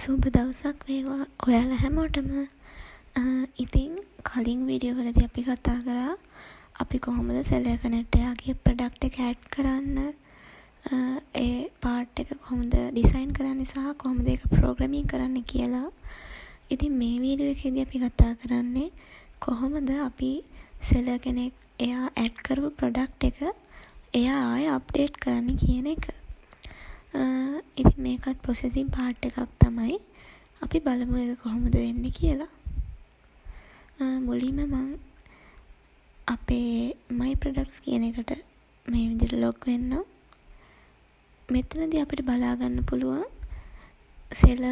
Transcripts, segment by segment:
සුබ දවසක් වේවා ඔයාලා හැමෝටම. ඉතින් කලින් වීඩියෝ වලදී අපි කතා කරා අපි කොහොමද සෙලර් කනෙක්ට් එකගේ ප්‍රොඩක්ට් එක ඇඩ් කරන්න, ඒ පාර්ට් එක කොහොමද ඩිසයින් කරන්න සහ කොහොමද ඒක ප්‍රෝග්‍රෑමින් කරන්න කියලා. ඉතින් මේ වීඩියෝ එකේදී අපි කතා කරන්නේ කොහොමද අපි සෙලර් කෙනෙක් එයා ඇඩ් කරපු ප්‍රොඩක්ට් එක එයා ආයෙ අප්ඩේට් කරන්න කියන එක. ඉතින් මේකත් ප්‍රොසෙසින් පාර්ට් එකක් තමයි. අපි බලමු ඒක කොහොමද වෙන්නේ කියලා. මුලින්ම මම අපේ my products කියන එකට මේ විදිහට ලොග් වෙන්න. මෙතනදී අපිට බලා ගන්න පුළුවන් සෙලර්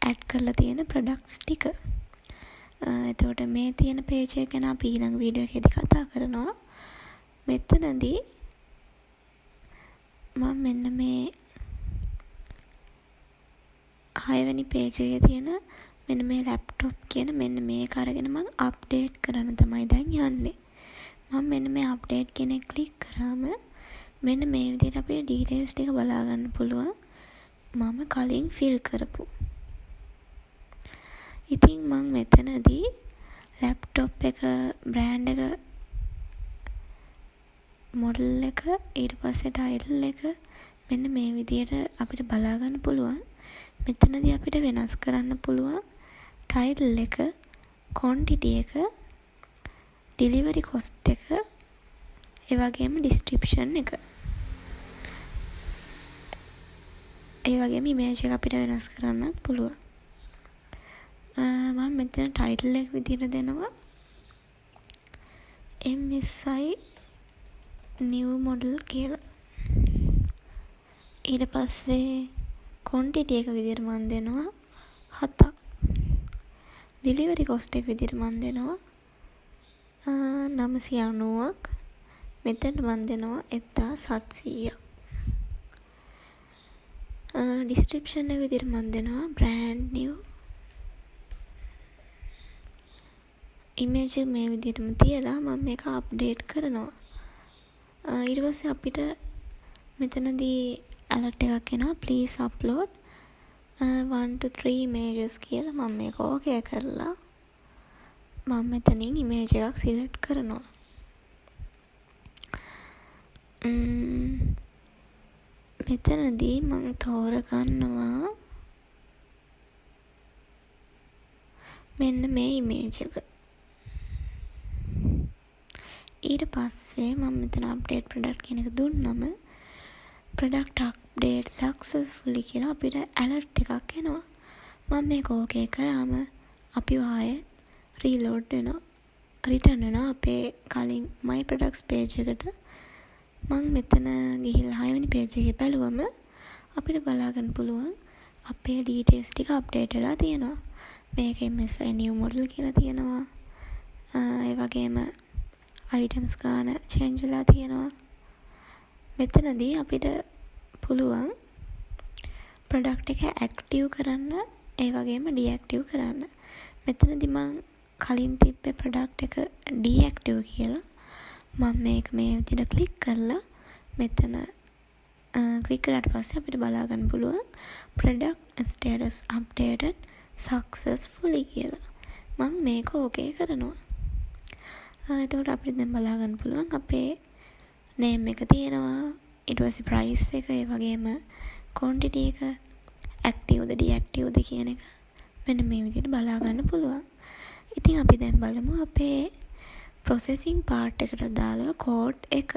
ඇඩ් කරලා තියෙන products ටික. එතකොට මේ තියෙන page එක ගැන අපි ඊළඟ වීඩියෝ එකේදී කතා කරනවා. මෙතනදී මම මෙන්න මේ 6 වෙනි page එකේ තියෙන මෙන්න මේ laptop කියන මෙන්න මේක අරගෙන මම අප්ඩේට් කරන්න තමයි දැන් යන්නේ. මම මෙන්න මේ අප්ඩේට් කියන එක ක්ලික් කරාම මෙන්න මේ විදිහට අපේ details ටික බලා ගන්න පුළුවන්. මම කලින් fill කරපු. ඉතින් මම මෙතනදී laptop එක brand එක මොඩල් එක ඊට පස්සේ ටයිටල් එක මෙන්න මේ විදිහට අපිට බලා ගන්න පුළුවන්. මෙතනදී අපිට වෙනස් කරන්න පුළුවන් ටයිටල් එක, quantity එක, delivery cost එක, ඒ වගේම description එක. ඒ වගේම image එක අපිට වෙනස් කරන්නත් පුළුවන්. මම මෙතන ටයිටල් එක විදිහට දෙනවා MSI new model කියලා. ඊට පස්සේ quantity එක විදිහට මම දෙනවා 7ක්. delivery cost එක විදිහට මම දෙනවා 990ක්. මෙතන මම දෙනවා 1700ක්. description එක විදිහට මම දෙනවා brand new. image එක මේ විදිහටම තියලා මම මේක අප්ඩේට් කරනවා. ඊට පස්සේ අපිට මෙතනදී alert එකක් එනවා please upload 1 to 3 images කියලා. මම මේක ඕකේ කරලා මම මෙතනින් image එකක් select කරනවා. මෙතනදී මම තෝරගන්නවා මෙන්න මේ image එක. ඊට පස්සේ මම මෙතන update product කියන එක දුන්නම product update successfully කියලා අපිට alert එකක් එනවා. මම මේක ඕකේ කරාම අපි ආයෙත් reload වෙනවා. return වෙනවා අපේ කලින් my products page එකට. මම මෙතන ගිහිල්ලා 6 වෙනි page එකේ බැලුවම අපිට බලා ගන්න පුළුවන් අපේ details ටික update වෙලා තියෙනවා. මේකේ MSI new model කියලා තියෙනවා. ඒ වගේම items ගාන change වෙලා තියෙනවා. මෙතනදී අපිට පුළුවන් product එක active කරන්න, ඒ වගේම deactive කරන්න. මෙතනදී මම කලින් තිබ්බේ product එක deactive කියලා. මම මේක මේ විදිහට click කරලා මෙතන click කරාට පස්සේ අපිට බලා ගන්න පුළුවන් product status updated successfully කියලා. මම මේක okay කරනවා. එතකොට අපිට දැන් බලා ගන්න පුළුවන් අපේ name එක තියෙනවා, ඊට පස්සේ price එක, ඒ වගේම quantity එක, active ද deactive ද කියන එක මෙන්න මේ විදිහට බලා ගන්න පුළුවන්. ඉතින් අපි දැන් බලමු අපේ processing part එකට දාලා code එක.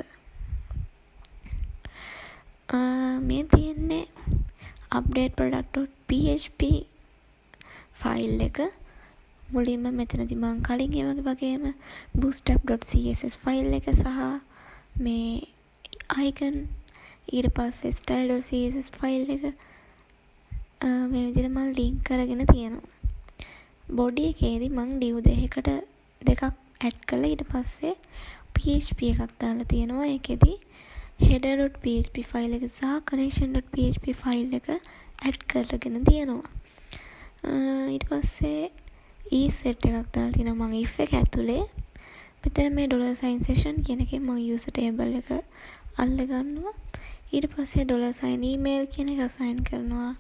මේ තියෙන්නේ update product.php file එක. මුලින්ම මෙතනදී මම කලින් ඒ වගේම bootstrap.css file එක සහ මේ icon, ඊට පස්සේ style.css file එක මේ විදිහට මම link කරගෙන තියෙනවා. body එකේදී මම div දෙකක් add කළා. ඊට පස්සේ php එකක් දාලා තියෙනවා. ඒකෙදී header.php file එක සහ connection.php file එක add කරගෙන තියෙනවා. ඊට පස්සේ set එකක් දාලා තියෙනවා මම if එක ඇතුලේ. මෙතන මේ $sign session කියන එකේ මම user table එක අල්ල ගන්නවා. ඊට පස්සේ $email කියන එක assign කරනවා.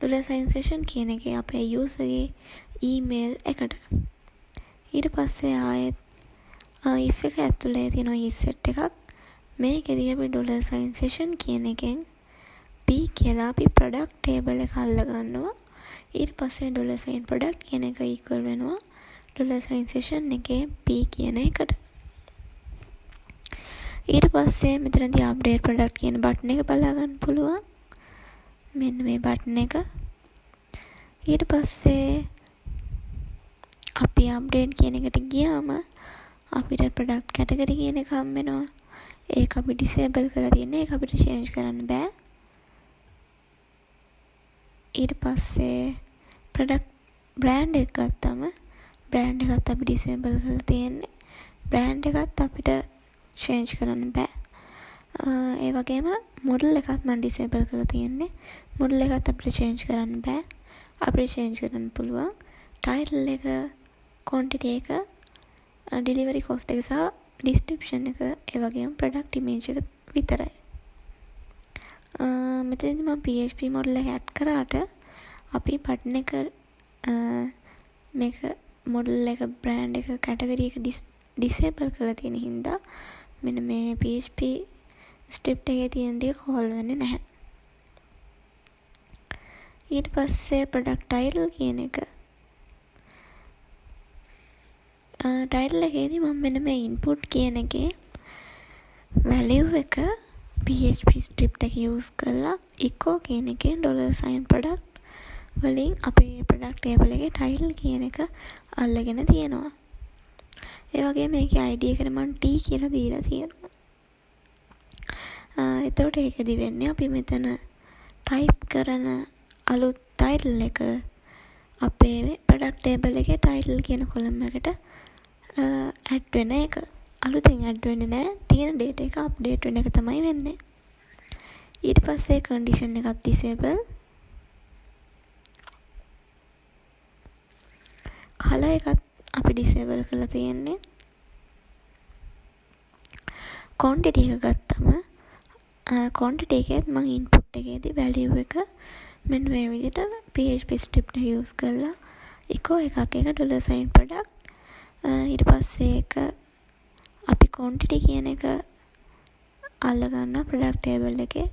$sign session කියන එකේ අපේ user ගේ email එකට. ඊට පස්සේ ආයෙත් if එක ඇතුලේ තියෙන set එකක් මේකෙදී අපි $sign session කියන එකෙන් p කියලා අපි product table එක අල්ල ගන්නවා. ඊට පස්සේ $sign product කියන එක equal වෙනවා $sign session එකේ p කියන එකට. ඊට පස්සේ මෙතනදී update product කියන බටන් එක බලා ගන්න පුළුවන්. මෙන්න මේ බටන් එක. ඊට පස්සේ අපි update කියන එකට ගියාම අපිට product category කියන එක හම්බ වෙනවා. ඒක අපි disable කරලා තියෙන්නේ. ඒක අපිට change කරන්න බෑ. ඊට පස්සේ product brand එක ගත්තම brand එකත් අපි disable කරලා තියෙන්නේ. brand එකත් අපිට change කරන්න බෑ. ඒ වගේම model එකත් මම disable කරලා තියෙන්නේ. model එකත් අපිට change කරන්න බෑ. අපිට change කරන්න පුළුවන් title එක, quantity එක, delivery cost එක සහ description එක, ඒ වගේම product image එක විතරයි. මෙතනදී මම PHP model එක add කරාට අපි button එක මේක model එක brand එක category එක disable කරලා තියෙන හින්දා මෙන්න මේ PHP script එකේ තියෙන දේ call වෙන්නේ නැහැ. ඊට පස්සේ product title කියන එක title එකේදී මම මෙන්න මේ input කියන එකේ value එක PHP script එක use කරලා echo කියන එකේ $sign product වලින් අපේ product table එකේ title කියන එක අල්ලගෙන තියෙනවා. ඒ වගේ මේකේ ID එකට මම T කියලා දීලා තියෙනවා. එතකොට ඒකදී වෙන්නේ අපි මෙතන type කරන අලුත් title එක අපේ product table එකේ title කියන column එකට add වෙන එක. අලුතෙන් add වෙන්නේ නැහැ. තියෙන data එක update වෙන එක තමයි වෙන්නේ. ඊට පස්සේ condition එකත් disable. color එකත් අපි disable කරලා තියෙන්නේ. quantity එක ගත්තම quantity එකේත් මම input එකේදී value එක මෙන්න මේ විදිහට PHP script එක use කරලා echo එකක් එක $sign product ඊට පස්සේ ඒක අපි quantity කියන එක අල්ල ගන්න product table එකේ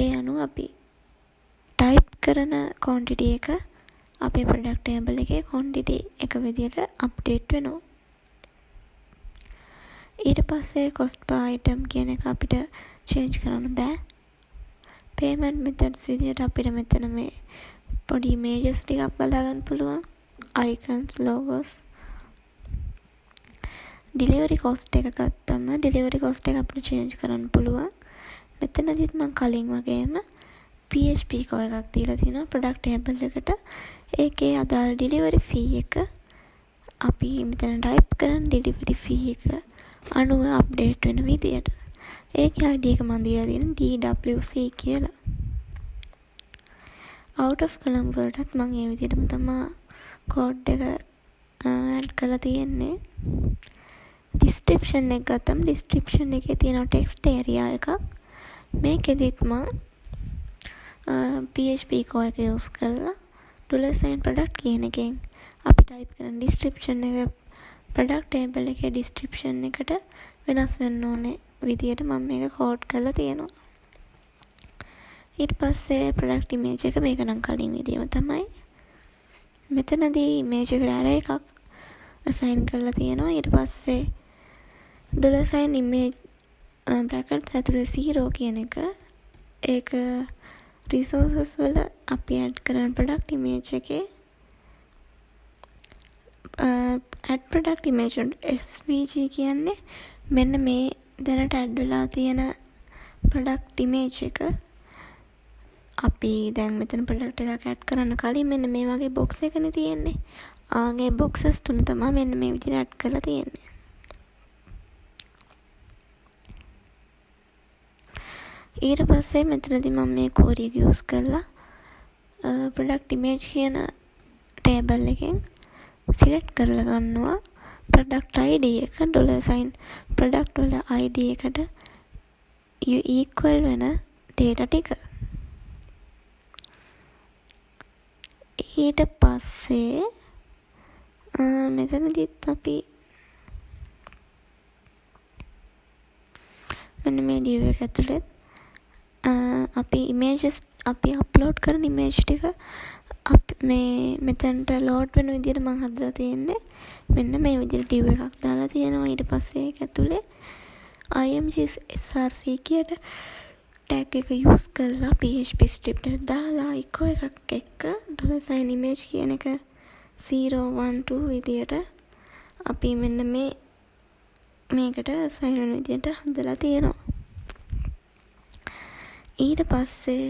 ඒ අනුව අපි type කරන quantity එක අපේ product table එකේ quantity එක විදිහට update වෙනවා. ඊට පස්සේ cost per item කියන එක අපිට change කරන්න බෑ. payment methods විදිහට අපිට මෙතන මේ පොඩි images ටිකක් බලා ගන්න පුළුවන්. icons, logos. delivery cost එක ගත්තම delivery cost එක අපිට change කරන්න පුළුවන්. මෙතනදිත් මම කලින් වගේම PHP කෝ එකක් දීලා තියෙනවා product table එකට. ඒකේ අදාළ delivery fee එක අපි මෙතන type කරන delivery fee එක අනුව update වෙන විදියට. ඒකේ ID එක මම දීලා තියෙන DWC කියලා. out of column වලටත් මම මේ විදියටම තමයි code එක add කරලා තියෙන්නේ. description එක ගත්තම description එකේ තියෙන text area එකක්. මේකෙදිත් මම PHP කෝ එක use කරලා $sign product කියන එකෙන් අපි type කරන description එක product table එකේ description එකට වෙනස් වෙන්න ඕනේ විදියට මම මේක code කරලා තියෙනවා. ඊට පස්සේ product image එක මේක නම් කලින් විදියම තමයි. මෙතනදී image එකට array එකක් assign කරලා තියෙනවා. ඊට පස්සේ $sign image brackets ඇතුලේ 0 කියන එක ඒක resources වල අපි add කරන product image එකේ add product image svg කියන්නේ මෙන්න මේ දැනට add වෙලා තියෙන product image එක අපි දැන් මෙතන product එකක් add කරන්න කලින් මෙන්න මේ වගේ box එකනේ තියෙන්නේ. ආගේ boxes තුන තමයි මෙන්න මේ විදිහට add කරලා තියෙන්නේ. ඊට පස්සේ මෙතනදී මම මේ query එක use කරලා product image කියන table එකෙන් select කරලා ගන්නවා product ID එක $sign product වල ID එකට equal වෙන data ටික. ඊට පස්සේ මෙතනදිත් අපි මෙන්න මේ ඩියු එක ඇතුළේ අපි ඉමේජස් අපි අප්ලෝඩ් කරන ඉමේජ් ටික මේ මෙතනට ලෝඩ් වෙන විදිහට මම හදලා තියෙන්නේ. මෙන්න මේ විදිහට ඩියු එකක් දාලා තියෙනවා. ඊට පස්සේ ඒක ඇතුලේ img src කියන ටැග් එක යූස් කරලා php script එක දාලා echo එකක් එක්ක $sign image කියන එක 012 විදිහට අපි මෙන්න මේකට sign වෙන විදිහට හදලා තියෙනවා. ඊට පස්සේ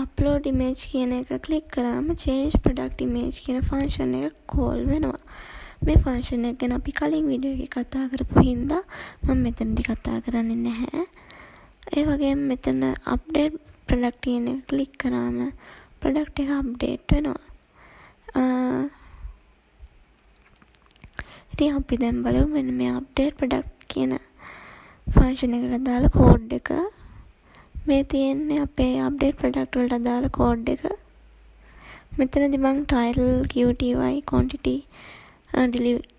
upload image කියන එක ක්ලික් කරාම change product image කියන ෆන්ක්ෂන් එක කෝල් වෙනවා. මේ ෆන්ක්ෂන් එක ගැන අපි කලින් වීඩියෝ එකේ කතා කරපු හින්දා මම මෙතනදී කතා කරන්නේ නැහැ. ඒ වගේම මෙතන update product කියන එක ක්ලික් කරාම product එක update වෙනවා. ඉතින් අපි දැන් බලමු මෙන්න මේ update product කියන ෆන්ක්ෂන් එකට දාලා කෝඩ් එක මේ තියෙන්නේ අපේ අප්ඩේට් ප්‍රොඩක්ට් වලට අදාළ කෝඩ් එක. මෙතනදී මම title QTY quantity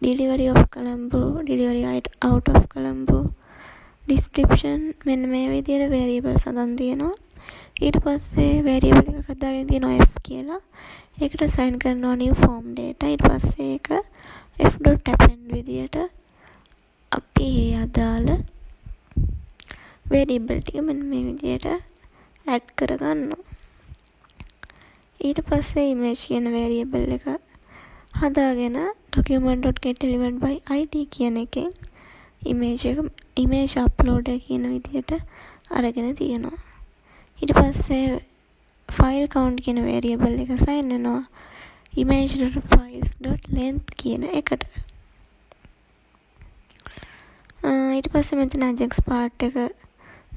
delivery of Colombo delivery out of Colombo description මෙන්න මේ විදිහට variables හදන් තියෙනවා. ඊට පස්සේ variable එකක් හදාගෙන තියෙනවා f කියලා. ඒකට assign කරනවා new form data. ඊට පස්සේ ඒක f.append විදිහට අපි අදාළ variable ටික මෙන්න මේ විදිහට add කරගන්නවා. ඊට පස්සේ image කියන variable එක හදාගෙන document.getElementById කියන එකෙන් image uploader කියන විදිහට අරගෙන තියෙනවා. ඊට පස්සේ file count කියන variable එක assign වෙනවා image.files.length කියන එකට. ඊට පස්සේ මෙතන ajax part එක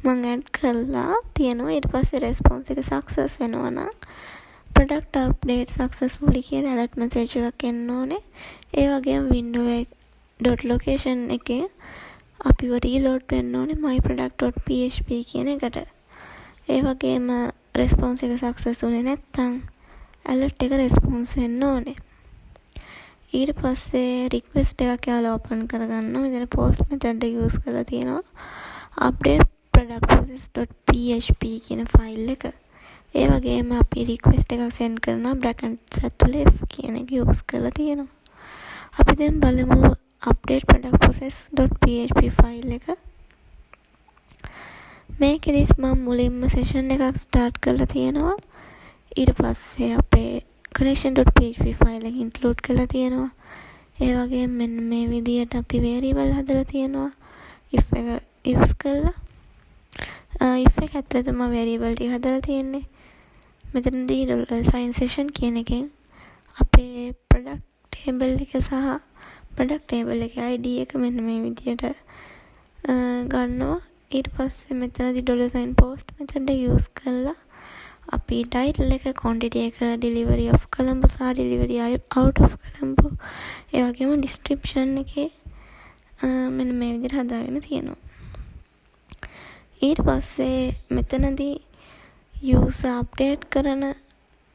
මම add කරලා තියෙනවා. ඊට පස්සේ response එක success වෙනවා නම් product update successfully කියන alert message එකක් එන්න ඕනේ. ඒ වගේම window.location එකේ අපිව reload වෙන්න ඕනේ myproduct.php කියන එකට. ඒ වගේම response එක success වුණේ නැත්නම් alert එක response වෙන්න ඕනේ. ඊට පස්සේ request එකක් යාලා open කරගන්නවා. මෙතන post method එක use කරලා තියෙනවා. update product process.php කියන ෆයිල් එක. ඒ වගේම අපි request එකක් send කරනවා brackets ඇතුලේ f කියන එක use කරලා තියෙනවා. අපි දැන් බලමු update product process.php ෆයිල් එක. මේකෙදිස් මම මුලින්ම session එකක් start කරලා තියෙනවා. ඊට පස්සේ අපේ connection.php ෆයිල් එක include කරලා තියෙනවා. ඒ වගේම මෙන්න මේ විදිහට අපි variable හදලා තියෙනවා. if එක use කරලා if එක ඇතුළේ තමයි variable ටික හදලා තියෙන්නේ. මෙතනදී $sign session කියන එකෙන් අපේ product table එක සහ product table එකේ ID එක මෙන්න මේ විදිහට ගන්නවා. ඊට පස්සේ මෙතනදී $sign post method එක use කරලා අපි title එක quantity එක delivery of Colombo සහ delivery out of Colombo ඒ වගේම description එකේ මෙන්න මේ විදිහට හදාගෙන තියෙනවා. ඊට පස්සේ මෙතනදී user update කරන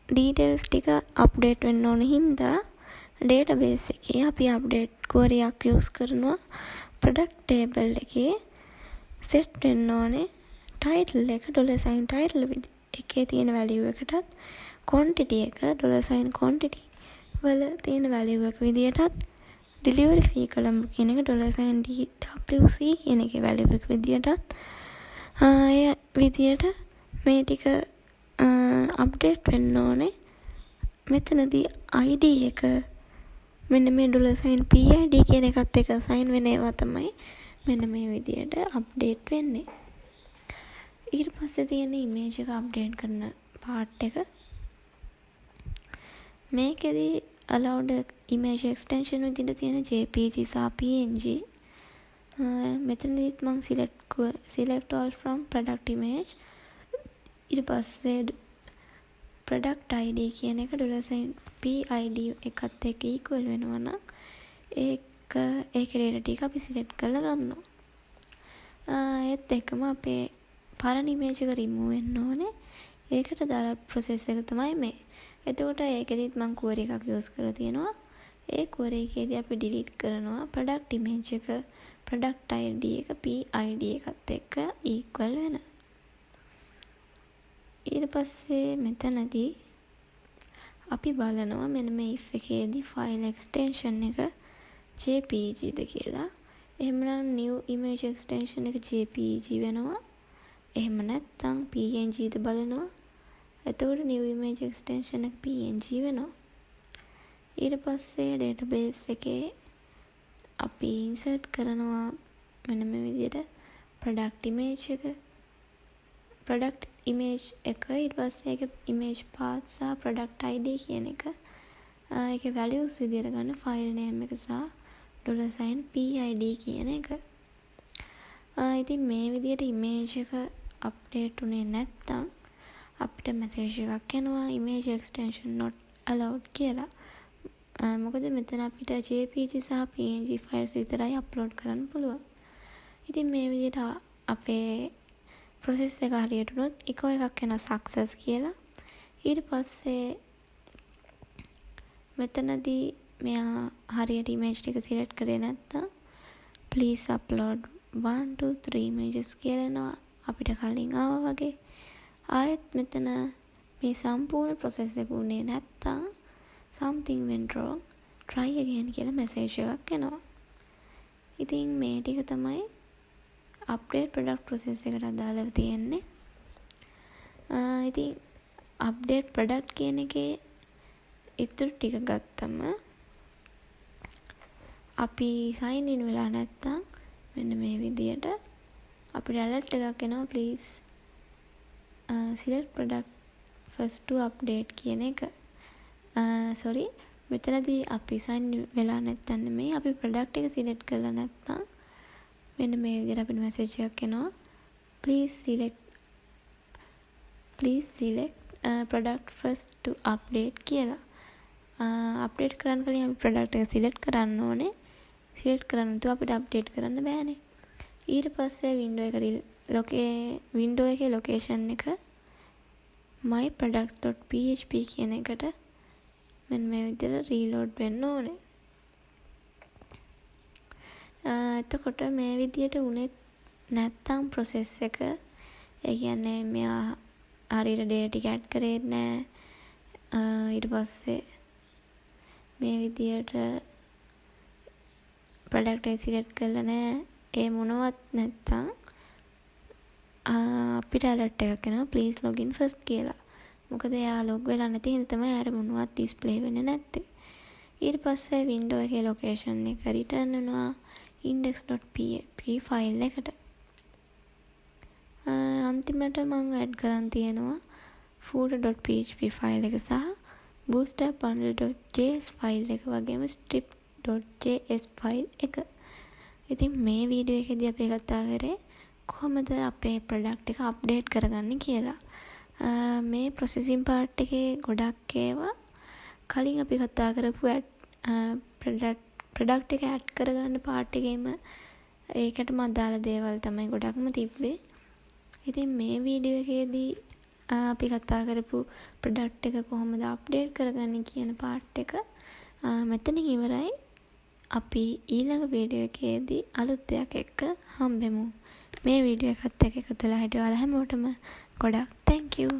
details ටික update වෙන්න ඕන හින්දා database එකේ අපි update query එකක් use කරනවා. product table එකේ set වෙන්න ඕනේ title එක $sign title එකේ තියෙන value එකටත් quantity එක $sign quantity වල තියෙන value එක විදියටත් delivery fee Colombo කියන එක $sign DWC කියන එකේ value එක විදියටත් ඒ විදියට මේ ටික අප්ඩේට් වෙන්න ඕනේ. මෙතනදී ID එක මෙන්න මේ $sign PID කියන එකත් එක assign වෙන ඒවා තමයි මෙන්න මේ විදියට අප්ඩේට් වෙන්නේ. ඊට පස්සේ තියෙන image එක අප්ඩේට් කරන part එක. මේකෙදි allowed image extension විදිහට තියෙන JPG සහ PNG. මෙතනදිත් මම select all from product image. ඊට පස්සේ product ID කියන එක $sign PID එකත් එක්ක equal වෙනවා නම් ඒකේ data ටික අපි select කරලා ගන්නවා. ඒත් එක්කම අපේ පරණ image එක remove වෙන්න ඕනේ. ඒකට දාලා process එක තමයි මේ. එතකොට ඒකෙදිත් මම query එකක් use කරලා තියෙනවා. ඒ query එකේදී අපි delete කරනවා product image එක product ID එක PID එකත් එක්ක equal වෙන. ඊට පස්සේ මෙතනදී අපි බලනවා මෙන්න මේ if එකේදී file extension එක JPG ද කියලා. එහෙමනම් new image extension එක JPG වෙනවා. එහෙම නැත්නම් PNG ද බලනවා. එතකොට new image extension එක PNG වෙනවා. ඊට පස්සේ database එකේ අපි insert කරනවා මෙන්න මේ විදිහට product image එක ඊට පස්සේ ඒක image path සහ product ID කියන එක ඒකේ values විදිහට ගන්න file name එක සහ $PID කියන එක. ඉතින් මේ විදිහට image එක update උනේ නැත්තම් අපිට message එකක් එනවා image extension not allowed කියලා. මොකද මෙතන අපිට JPG සහ PNG files විතරයි upload කරන්න පුළුවන්. ඉතින් මේ විදිහට අපේ process එක හරියට උනොත් echo එකක් එනවා success කියලා. ඊට පස්සේ මෙතනදී මෙයා හරියට image ටික select කරේ නැත්තම් please upload 1 to 3 images කියලා එනවා අපිට කලින් ආවා වගේ. ආයෙත් මෙතන මේ සම්පූර්ණ process එක උනේ නැත්තම් something went wrong try again කියලා message එකක් එනවා. ඉතින් මේ ටික තමයි update product process එකට අදාළව තියෙන්නේ. ඉතින් update product කියන එකේ ඉතුරු ටික ගත්තම අපි sign in වෙලා නැත්තම් මෙන්න මේ විදියට අපිට alert එකක් එනවා please select product first to update කියන එක. sorry මෙතනදී අපි sign වෙලා නැත්තම් නෙමෙයි අපි product එක select කරලා නැත්තම් මෙන්න මේ විදිහට අපිට message එකක් එනවා please select product first to update කියලා. අප්ඩේට් කරන්න කලින් අපි product එක select කරන්න ඕනේ. select කරන්න නැතුව අපිට update කරන්න බෑනේ. ඊට පස්සේ window එකේ location එක myproducts.php කියන එකට මෙන්න මේ විදිහට reload වෙන්න ඕනේ. එතකොට මේ විදියට උනේ නැත්තම් process එක ඒ කියන්නේ මෙයා හරියට data ටික add කරේ නැහැ. ඊට පස්සේ මේ විදියට product එක select කරලා නැහැ. ඒ මොනවත් නැත්තම් අපිට alert එකක් එනවා please login first කියලා. මොකද එයා log වෙලා නැති හින්දා තමයි එයාට මොනවත් display වෙන්නේ නැත්තේ. ඊට පස්සේ window එකේ location එක return වෙනවා index.php file එකට. අන්තිමට මම add කරන් තියෙනවා footer.php file එක සහ bootstrap.bundle.js file එක වගේම strip.js file එක. ඉතින් මේ වීඩියෝ එකේදී අපි කතා කරේ කොහොමද අපේ product එක update කරගන්නේ කියලා. මේ processing part එකේ ගොඩක් ඒවා කලින් අපි කතා කරපු product එක add කරගන්න part එකේම ඒකටම අදාළ දේවල් තමයි ගොඩක්ම තිබ්බේ. ඉතින් මේ වීඩියෝ එකේදී අපි කතා කරපු product එක කොහොමද update කරගන්නේ කියන part එක මෙතනින් ඉවරයි. අපි ඊළඟ වීඩියෝ එකේදී අලුත් දෙයක් එක්ක හම්බෙමු. මේ වීඩියෝ එකත් එක්ක එකතු වෙලා හිටිය ඔයාලා හැමෝටම ගොඩක් thank you.